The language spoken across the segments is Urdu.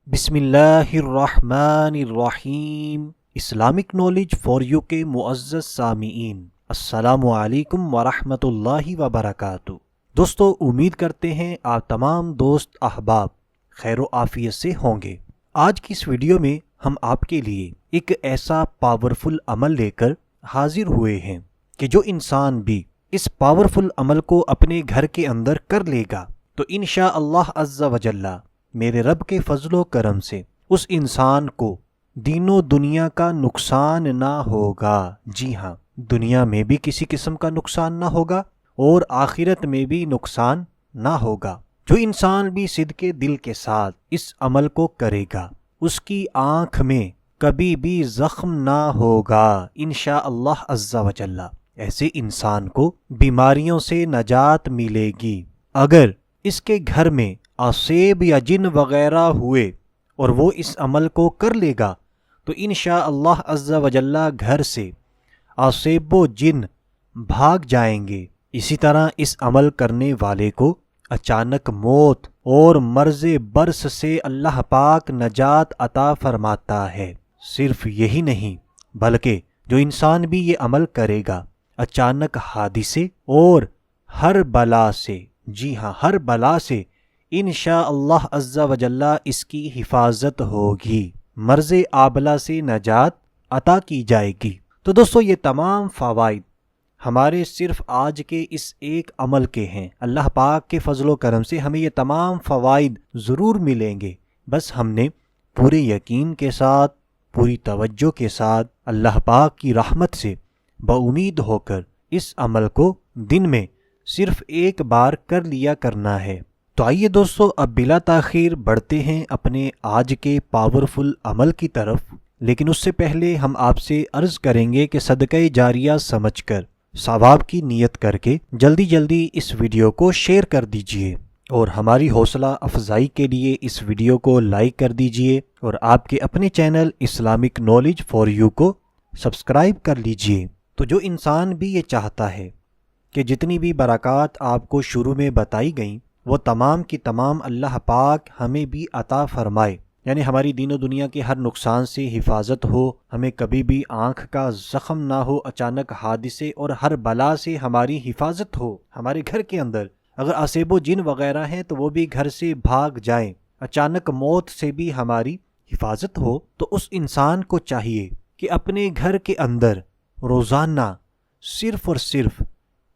بسم اللہ الرحمن الرحیم۔ اسلامک نالج فار یو کے معزز سامعین، السلام علیکم ورحمۃ اللہ وبرکاتہ۔ دوستو، امید کرتے ہیں آپ تمام دوست احباب خیر و عافیت سے ہوں گے۔ آج کی اس ویڈیو میں ہم آپ کے لیے ایک ایسا پاورفل عمل لے کر حاضر ہوئے ہیں کہ جو انسان بھی اس پاورفل عمل کو اپنے گھر کے اندر کر لے گا تو انشاءاللہ عز و جل میرے رب کے فضل و کرم سے اس انسان کو دین و دنیا کا نقصان نہ ہوگا۔ جی ہاں، دنیا میں بھی کسی قسم کا نقصان نہ ہوگا اور آخرت میں بھی نقصان نہ ہوگا۔ جو انسان بھی صدقے دل کے ساتھ اس عمل کو کرے گا اس کی آنکھ میں کبھی بھی زخم نہ ہوگا انشاءاللہ عز و جل۔ ایسے انسان کو بیماریوں سے نجات ملے گی۔ اگر اس کے گھر میں آسیب یا جن وغیرہ ہوئے اور وہ اس عمل کو کر لے گا تو انشاءاللہ عز و جل گھر سے آسیب و جن بھاگ جائیں گے۔ اسی طرح اس عمل کرنے والے کو اچانک موت اور مرض برس سے اللہ پاک نجات عطا فرماتا ہے۔ صرف یہی نہیں بلکہ جو انسان بھی یہ عمل کرے گا اچانک حادثے اور ہر بلا سے، جی ہاں، ہر بلا سے انشاءاللہ عز و جل اس کی حفاظت ہوگی، مرض آبلہ سے نجات عطا کی جائے گی۔ تو دوستو، یہ تمام فوائد ہمارے صرف آج کے اس ایک عمل کے ہیں۔ اللہ پاک کے فضل و کرم سے ہمیں یہ تمام فوائد ضرور ملیں گے، بس ہم نے پورے یقین کے ساتھ، پوری توجہ کے ساتھ اللہ پاک کی رحمت سے بامید ہو کر اس عمل کو دن میں صرف ایک بار کر لیا کرنا ہے۔ تو آئیے دوستو، اب بلا تاخیر بڑھتے ہیں اپنے آج کے پاورفل عمل کی طرف، لیکن اس سے پہلے ہم آپ سے عرض کریں گے کہ صدقہ جاریہ سمجھ کر، ثواب کی نیت کر کے جلدی جلدی اس ویڈیو کو شیئر کر دیجئے اور ہماری حوصلہ افزائی کے لیے اس ویڈیو کو لائک کر دیجئے اور آپ کے اپنے channel Islamic knowledge for you کو سبسکرائب کر لیجئے۔ تو جو انسان بھی یہ چاہتا ہے کہ جتنی بھی برکات آپ کو شروع میں بتائی گئیں وہ تمام کی تمام اللہ پاک ہمیں بھی عطا فرمائے، یعنی ہماری دین و دنیا کے ہر نقصان سے حفاظت ہو، ہمیں کبھی بھی آنکھ کا زخم نہ ہو، اچانک حادثے اور ہر بلا سے ہماری حفاظت ہو، ہمارے گھر کے اندر اگر آسیب و جن وغیرہ ہیں تو وہ بھی گھر سے بھاگ جائیں، اچانک موت سے بھی ہماری حفاظت ہو، تو اس انسان کو چاہیے کہ اپنے گھر کے اندر روزانہ صرف اور صرف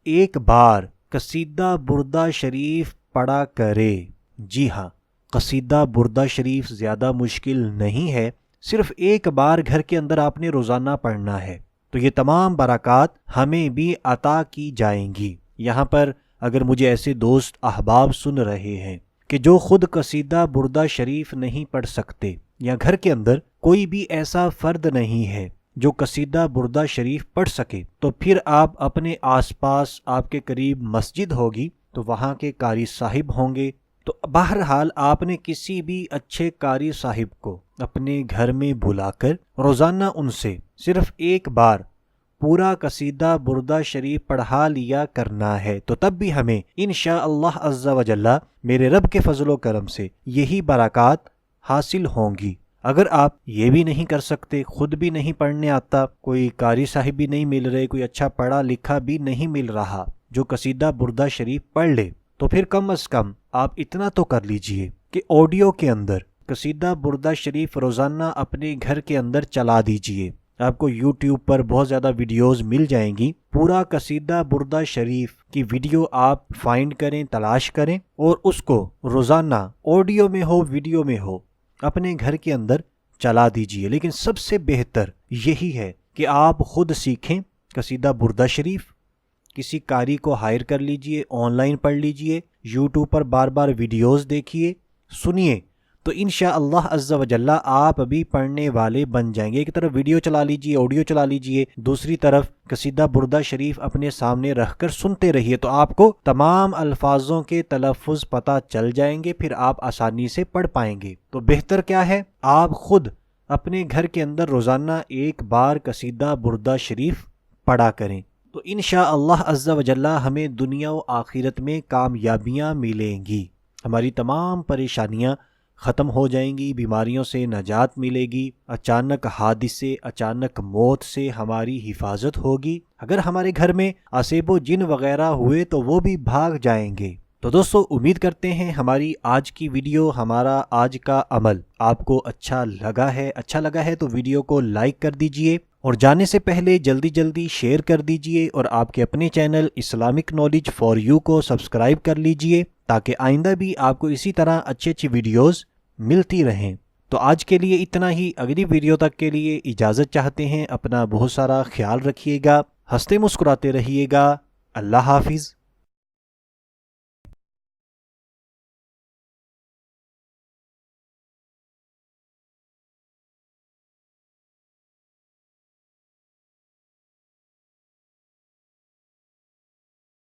ایک بار قصیدہ بردہ شریف پڑھا کرے۔ جی ہاں، قصیدہ بردہ شریف زیادہ مشکل نہیں ہے، صرف ایک بار گھر کے اندر آپ نے روزانہ پڑھنا ہے تو یہ تمام برکات ہمیں بھی عطا کی جائیں گی۔ یہاں پر اگر مجھے ایسے دوست احباب سن رہے ہیں کہ جو خود قصیدہ بردہ شریف نہیں پڑھ سکتے، یا گھر کے اندر کوئی بھی ایسا فرد نہیں ہے جو قصیدہ بردہ شریف پڑھ سکے، تو پھر آپ اپنے آس پاس آپ کے قریب مسجد ہوگی تو وہاں کے قاری صاحب ہوں گے، تو بہرحال آپ نے کسی بھی اچھے قاری صاحب کو اپنے گھر میں بلا کر روزانہ ان سے صرف ایک بار پورا قصیدہ بردہ شریف پڑھا لیا کرنا ہے، تو تب بھی ہمیں انشاءاللہ عز و جل میرے رب کے فضل و کرم سے یہی برکات حاصل ہوں گی۔ اگر آپ یہ بھی نہیں کر سکتے، خود بھی نہیں پڑھنے آتا، کوئی قاری صاحب بھی نہیں مل رہے، کوئی اچھا پڑھا لکھا بھی نہیں مل رہا جو قصیدہ بردہ شریف پڑھ لے، تو پھر کم از کم آپ اتنا تو کر لیجئے کہ آڈیو کے اندر قصیدہ بردہ شریف روزانہ اپنے گھر کے اندر چلا دیجئے۔ آپ کو یوٹیوب پر بہت زیادہ ویڈیوز مل جائیں گی، پورا قصیدہ بردہ شریف کی ویڈیو آپ فائنڈ کریں، تلاش کریں اور اس کو روزانہ آڈیو میں ہو، ویڈیو میں ہو، اپنے گھر کے اندر چلا دیجئے۔ لیکن سب سے بہتر یہی ہے کہ آپ خود سیکھیں قصیدہ بردہ شریف، کسی قاری کو ہائر کر لیجئے، آن لائن پڑھ لیجئے، یوٹیوب پر بار بار ویڈیوز دیکھیے، سنیے، تو انشاءاللہ عز و جل آپ بھی پڑھنے والے بن جائیں گے۔ ایک طرف ویڈیو چلا لیجئے، آڈیو چلا لیجئے، دوسری طرف قصیدہ بردہ شریف اپنے سامنے رکھ کر سنتے رہیے، تو آپ کو تمام الفاظوں کے تلفظ پتہ چل جائیں گے، پھر آپ آسانی سے پڑھ پائیں گے۔ تو بہتر کیا ہے، آپ خود اپنے گھر کے اندر روزانہ ایک بار قصیدہ بردہ شریف پڑھا کریں، تو انشاءاللہ عز و جل ہمیں دنیا و آخرت میں کامیابیاں ملیں گی، ہماری تمام پریشانیاں ختم ہو جائیں گی، بیماریوں سے نجات ملے گی، اچانک حادثے، اچانک موت سے ہماری حفاظت ہوگی۔ اگر ہمارے گھر میں آسیب و جن وغیرہ ہوئے تو وہ بھی بھاگ جائیں گے۔ تو دوستو امید کرتے ہیں ہماری آج کی ویڈیو، ہمارا آج کا عمل آپ کو اچھا لگا ہے تو ویڈیو کو لائک کر دیجئے، اور جانے سے پہلے جلدی شیئر کر دیجئے، اور آپ کے اپنے channel Islamic knowledge for you کو سبسکرائب کر لیجئے تاکہ آئندہ بھی آپ کو اسی طرح اچھی ویڈیوز ملتی رہیں۔ تو آج کے لیے اتنا ہی، اگلی ویڈیو تک کے لیے اجازت چاہتے ہیں۔ اپنا بہت سارا خیال رکھیے گا، ہنستے مسکراتے رہیے گا۔ اللہ حافظ۔